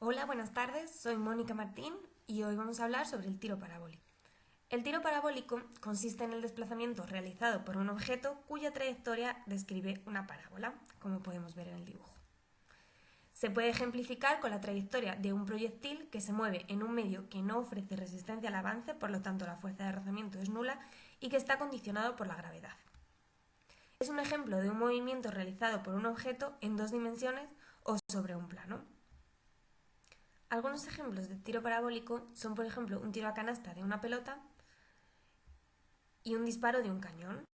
Hola, buenas tardes, soy Mónica Martín y hoy vamos a hablar sobre el tiro parabólico. El tiro parabólico consiste en el desplazamiento realizado por un objeto cuya trayectoria describe una parábola, como podemos ver en el dibujo. Se puede ejemplificar con la trayectoria de un proyectil que se mueve en un medio que no ofrece resistencia al avance, por lo tanto la fuerza de rozamiento es nula y que está condicionado por la gravedad. Es un ejemplo de un movimiento realizado por un objeto en dos dimensiones o sobre un plano. Algunos ejemplos de tiro parabólico son, por ejemplo, un tiro a canasta de una pelota y un disparo de un cañón.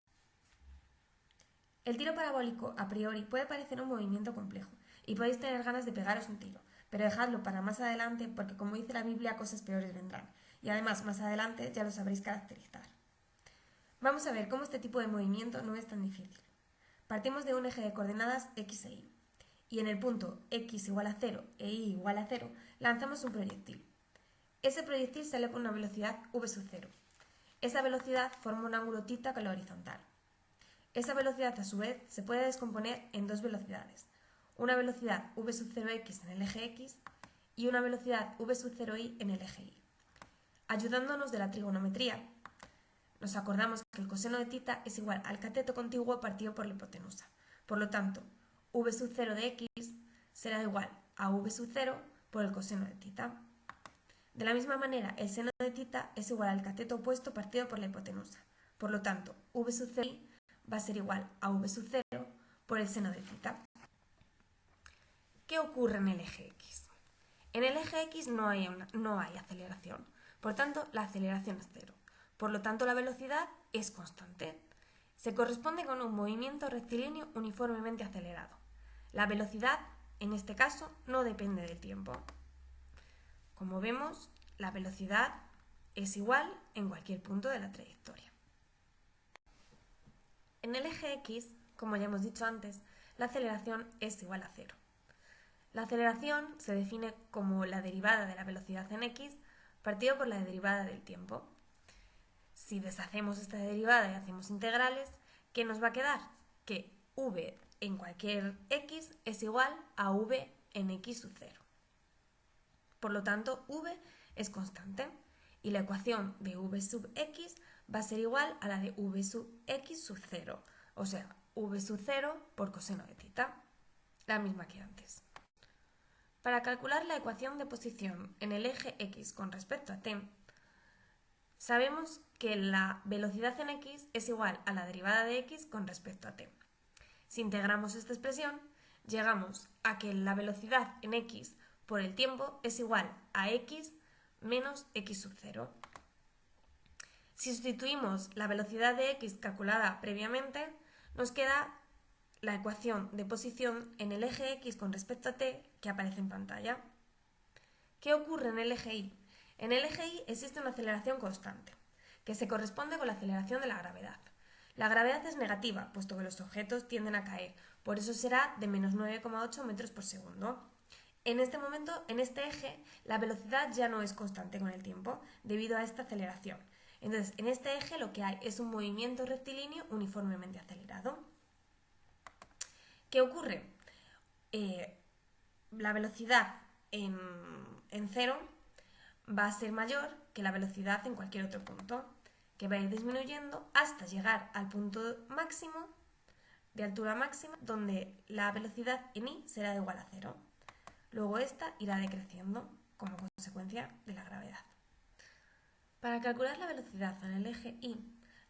El tiro parabólico, a priori, puede parecer un movimiento complejo y podéis tener ganas de pegaros un tiro, pero dejadlo para más adelante porque, como dice la Biblia, cosas peores vendrán, y además más adelante ya lo sabréis caracterizar. Vamos a ver cómo este tipo de movimiento no es tan difícil. Partimos de un eje de coordenadas x e y, y en el punto x igual a 0 e y igual a 0 lanzamos un proyectil. Ese proyectil sale con una velocidad v sub 0. Esa velocidad forma un ángulo θ con la horizontal. Esa velocidad, a su vez, se puede descomponer en dos velocidades. Una velocidad v sub 0x en el eje x y una velocidad v sub 0y en el eje y. Ayudándonos de la trigonometría, nos acordamos que el coseno de θ es igual al cateto contiguo partido por la hipotenusa. Por lo tanto, v sub 0 de x será igual a v sub 0 por el coseno de θ. De la misma manera, el seno de θ es igual al cateto opuesto partido por la hipotenusa. Por lo tanto, v sub 0 va a ser igual a v sub 0 por el seno de θ. ¿Qué ocurre en el eje x? En el eje x no hay aceleración, por tanto la aceleración es cero. Por lo tanto la velocidad es constante. Se corresponde con un movimiento rectilíneo uniformemente acelerado. La velocidad, en este caso, no depende del tiempo. Como vemos, la velocidad es igual en cualquier punto de la trayectoria. En el eje x, como ya hemos dicho antes, la aceleración es igual a cero. La aceleración se define como la derivada de la velocidad en x partido por la derivada del tiempo. Si deshacemos esta derivada y hacemos integrales, ¿qué nos va a quedar? Que v en cualquier x es igual a v en x sub 0. Por lo tanto, v es constante y la ecuación de v sub x va a ser igual a la de v sub x sub 0, o sea, v sub 0 por coseno de θ, la misma que antes. Para calcular la ecuación de posición en el eje x con respecto a t, sabemos que la velocidad en x es igual a la derivada de x con respecto a t. Si integramos esta expresión, llegamos a que la velocidad en x por el tiempo es igual a x menos x sub 0. Si sustituimos la velocidad de x calculada previamente, nos queda la ecuación de posición en el eje x con respecto a t que aparece en pantalla. ¿Qué ocurre en el eje y? En el eje y existe una aceleración constante, que se corresponde con la aceleración de la gravedad. La gravedad es negativa, puesto que los objetos tienden a caer, por eso será de menos 9,8 metros por segundo. En este momento, en este eje, la velocidad ya no es constante con el tiempo, debido a esta aceleración. Entonces, en este eje lo que hay es un movimiento rectilíneo uniformemente acelerado. ¿Qué ocurre? La velocidad en cero va a ser mayor que la velocidad en cualquier otro punto, que va a ir disminuyendo hasta llegar al punto máximo, de altura máxima, donde la velocidad en y será igual a cero. Luego esta irá decreciendo como consecuencia de la gravedad. Para calcular la velocidad en el eje y,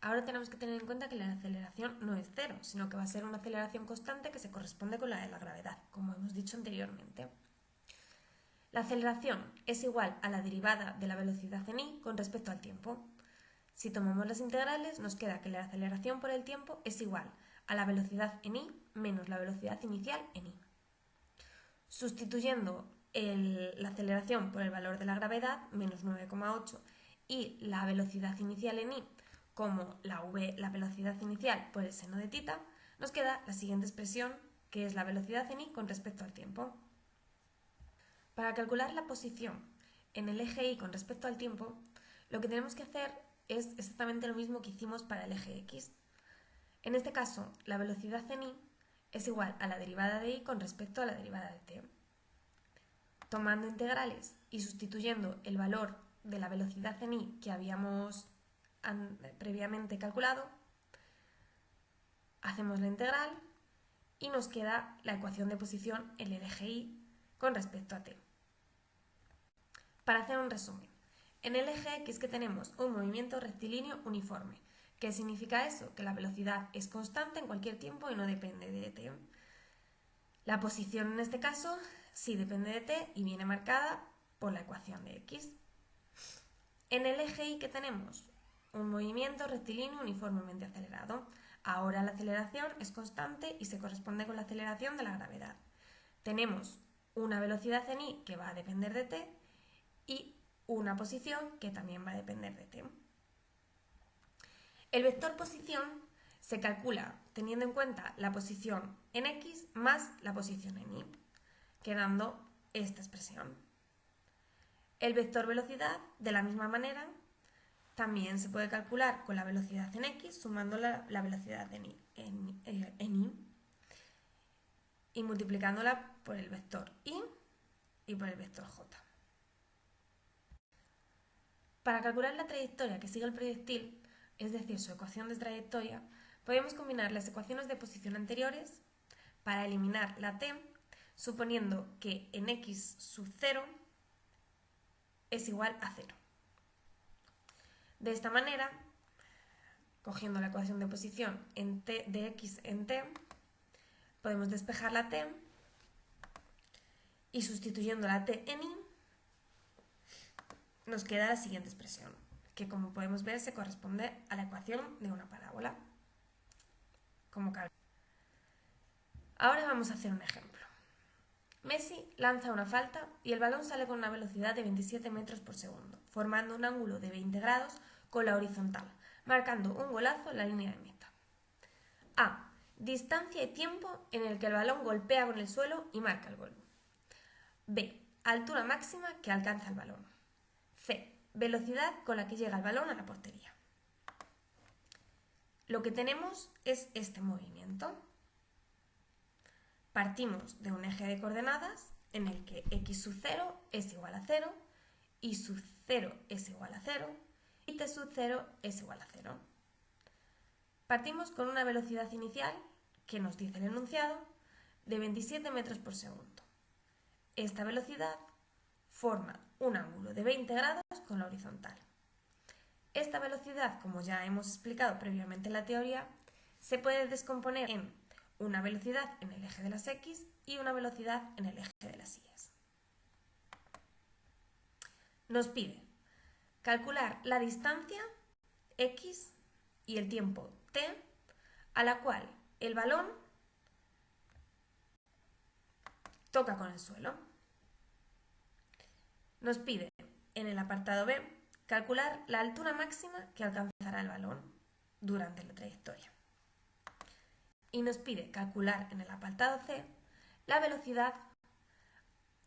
ahora tenemos que tener en cuenta que la aceleración no es cero, sino que va a ser una aceleración constante que se corresponde con la de la gravedad, como hemos dicho anteriormente. La aceleración es igual a la derivada de la velocidad en y con respecto al tiempo. Si tomamos las integrales, nos queda que la aceleración por el tiempo es igual a la velocidad en y menos la velocidad inicial en y. Sustituyendo la aceleración por el valor de la gravedad, menos 9,8, y la velocidad inicial en y como la velocidad inicial por el seno de θ, nos queda la siguiente expresión, que es la velocidad en y con respecto al tiempo. Para calcular la posición en el eje y con respecto al tiempo, lo que tenemos que hacer es exactamente lo mismo que hicimos para el eje x. En este caso, la velocidad en y es igual a la derivada de y con respecto a la derivada de t. tomando integrales y sustituyendo el valor de la velocidad en i que habíamos previamente calculado, hacemos la integral y nos queda la ecuación de posición en el eje y con respecto a t. Para hacer un resumen, en el eje x que tenemos un movimiento rectilíneo uniforme. ¿Qué significa eso? Que la velocidad es constante en cualquier tiempo y no depende de t. La posición en este caso sí depende de t y viene marcada por la ecuación de x. En el eje y que tenemos un movimiento rectilíneo uniformemente acelerado. Ahora la aceleración es constante y se corresponde con la aceleración de la gravedad. Tenemos una velocidad en i que va a depender de t y una posición que también va a depender de t. El vector posición se calcula teniendo en cuenta la posición en x más la posición en y, quedando esta expresión. El vector velocidad, de la misma manera, también se puede calcular con la velocidad en x sumando la velocidad en y y multiplicándola por el vector y por el vector j. Para calcular la trayectoria que sigue el proyectil, es decir, su ecuación de trayectoria, podemos combinar las ecuaciones de posición anteriores para eliminar la t, suponiendo que en x sub 0 es igual a 0. De esta manera, cogiendo la ecuación de posición de x en t, podemos despejar la t y sustituyendo la t en y, nos queda la siguiente expresión, que como podemos ver se corresponde a la ecuación de una parábola. Ahora vamos a hacer un ejemplo. Messi lanza una falta y el balón sale con una velocidad de 27 metros por segundo, formando un ángulo de 20 grados con la horizontal, marcando un golazo en la línea de meta. A. Distancia y tiempo en el que el balón golpea con el suelo y marca el gol. B. Altura máxima que alcanza el balón. C. Velocidad con la que llega el balón a la portería. Lo que tenemos es este movimiento. Partimos de un eje de coordenadas en el que x sub 0 es igual a 0, y sub 0 es igual a 0 y t sub 0 es igual a 0. Partimos con una velocidad inicial, que nos dice el enunciado, de 27 metros por segundo. Esta velocidad forma un ángulo de 20 grados con la horizontal. Esta velocidad, como ya hemos explicado previamente en la teoría, se puede descomponer en una velocidad en el eje de las x y una velocidad en el eje de las y. Nos pide calcular la distancia x y el tiempo t a la cual el balón toca con el suelo. Nos pide en el apartado B calcular la altura máxima que alcanzará el balón durante la trayectoria. Y nos pide calcular en el apartado C la velocidad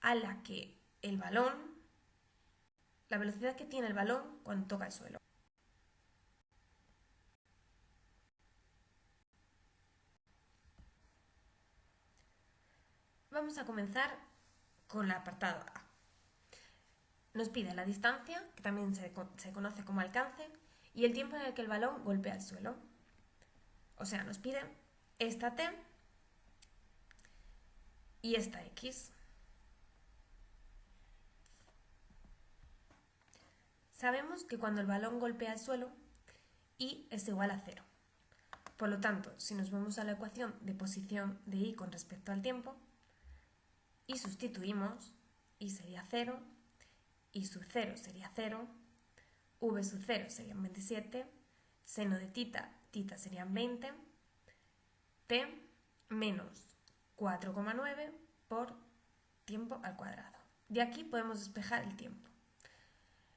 a la que el balón, la velocidad que tiene el balón cuando toca el suelo. Vamos a comenzar con el apartado A. Nos pide la distancia, que también se conoce como alcance, y el tiempo en el que el balón golpea el suelo. O sea, nos pide esta t y esta x. Sabemos que cuando el balón golpea el suelo, y es igual a 0. Por lo tanto, si nos vamos a la ecuación de posición de y con respecto al tiempo, y sustituimos, y sería 0, y sub 0 sería 0, v sub 0 serían 27, seno de tita serían 20, t menos 4,9 por tiempo al cuadrado. De aquí podemos despejar el tiempo.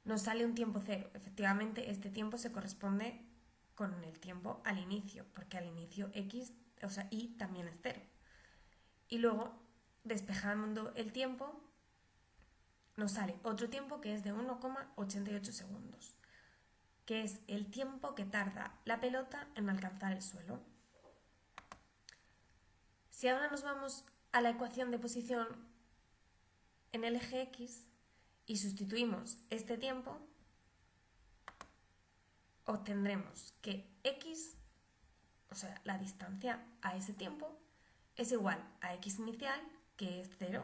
Nos sale un tiempo 0. Efectivamente, este tiempo se corresponde con el tiempo al inicio, porque al inicio x, o sea, y también es 0. Y luego, despejando el tiempo, nos sale otro tiempo que es de 1,88 segundos, que es el tiempo que tarda la pelota en alcanzar el suelo. Si ahora nos vamos a la ecuación de posición en el eje X y sustituimos este tiempo, obtendremos que X, o sea, la distancia a ese tiempo, es igual a X inicial, que es 0,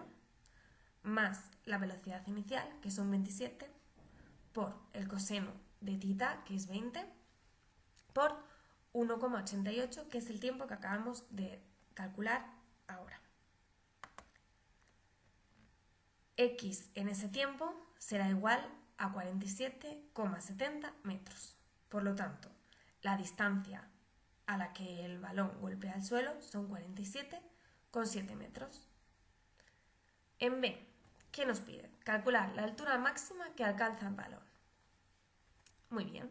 más la velocidad inicial, que son 27, por el coseno de θ, que es 20, por 1,88, que es el tiempo que acabamos de calcular ahora. X en ese tiempo será igual a 47,70 metros. Por lo tanto, la distancia a la que el balón golpea el suelo son 47,7 metros. En B, ¿qué nos pide? Calcular la altura máxima que alcanza el balón. Muy bien.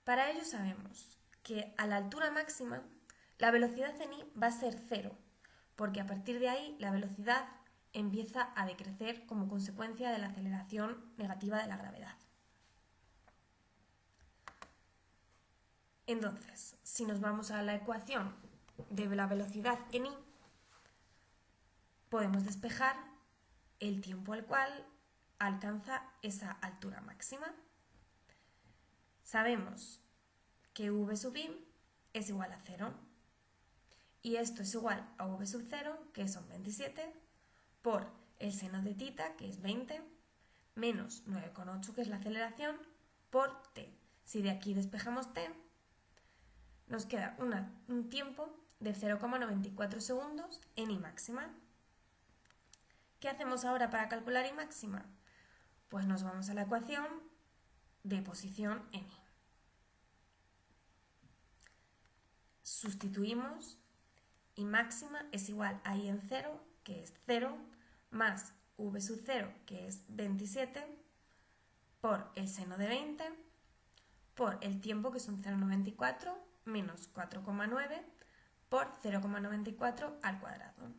Para ello sabemos que a la altura máxima la velocidad en i va a ser 0, porque a partir de ahí la velocidad empieza a decrecer como consecuencia de la aceleración negativa de la gravedad. Entonces, si nos vamos a la ecuación de la velocidad en i, podemos despejar el tiempo al cual alcanza esa altura máxima. Sabemos que v sub i es igual a 0 y esto es igual a v sub 0, que son 27, por el seno de θ, que es 20, menos 9,8, que es la aceleración, por t. Si de aquí despejamos t, nos queda un tiempo de 0,94 segundos en i máxima. ¿Qué hacemos ahora para calcular i máxima? Pues nos vamos a la ecuación de posición en i. Sustituimos, i máxima es igual a i en 0, que es 0, más v sub 0, que es 27, por el seno de 20, por el tiempo, que son 0,94, menos 4,9, por 0,94 al cuadrado.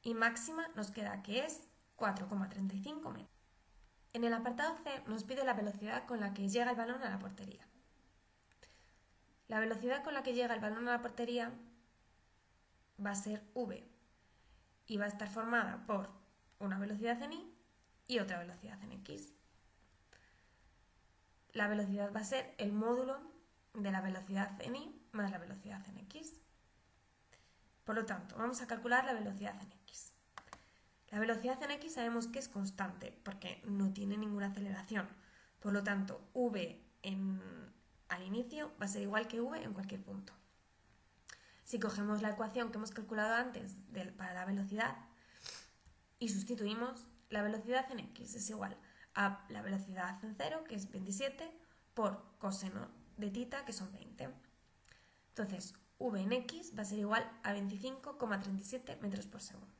Y máxima nos queda que es 4,35 metros. En el apartado C nos pide la velocidad con la que llega el balón a la portería. La velocidad con la que llega el balón a la portería va a ser v y va a estar formada por una velocidad en i y otra velocidad en x. La velocidad va a ser el módulo de la velocidad en i más la velocidad en x. Por lo tanto, vamos a calcular la velocidad en x. La velocidad en x sabemos que es constante porque no tiene ninguna aceleración. Por lo tanto, v al inicio va a ser igual que v en cualquier punto. Si cogemos la ecuación que hemos calculado antes para la velocidad y sustituimos, la velocidad en x es igual a la velocidad en 0, que es 27, por coseno de θ, que son 20. Entonces, v en x va a ser igual a 25,37 metros por segundo.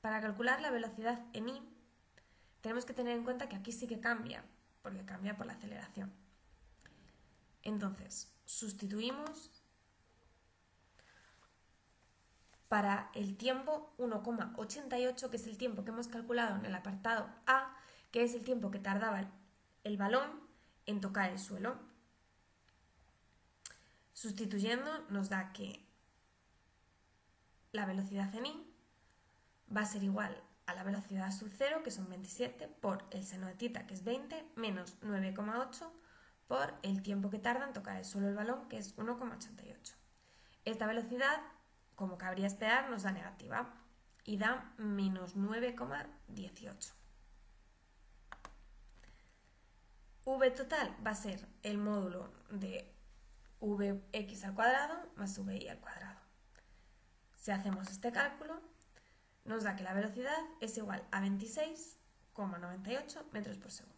Para calcular la velocidad en i, tenemos que tener en cuenta que aquí sí que cambia, porque cambia por la aceleración. Entonces, sustituimos para el tiempo 1,88, que es el tiempo que hemos calculado en el apartado A, que es el tiempo que tardaba el balón en tocar el suelo. Sustituyendo nos da que la velocidad en i va a ser igual a la velocidad sub 0, que son 27, por el seno de θ, que es 20, menos 9,8 por el tiempo que tarda en tocar el suelo el balón, que es 1,88. Esta velocidad, como cabría esperar, nos da negativa y da menos 9,18. V total va a ser el módulo de vx al cuadrado más vi al cuadrado. Si hacemos este cálculo, nos da que la velocidad es igual a 26,98 metros por segundo.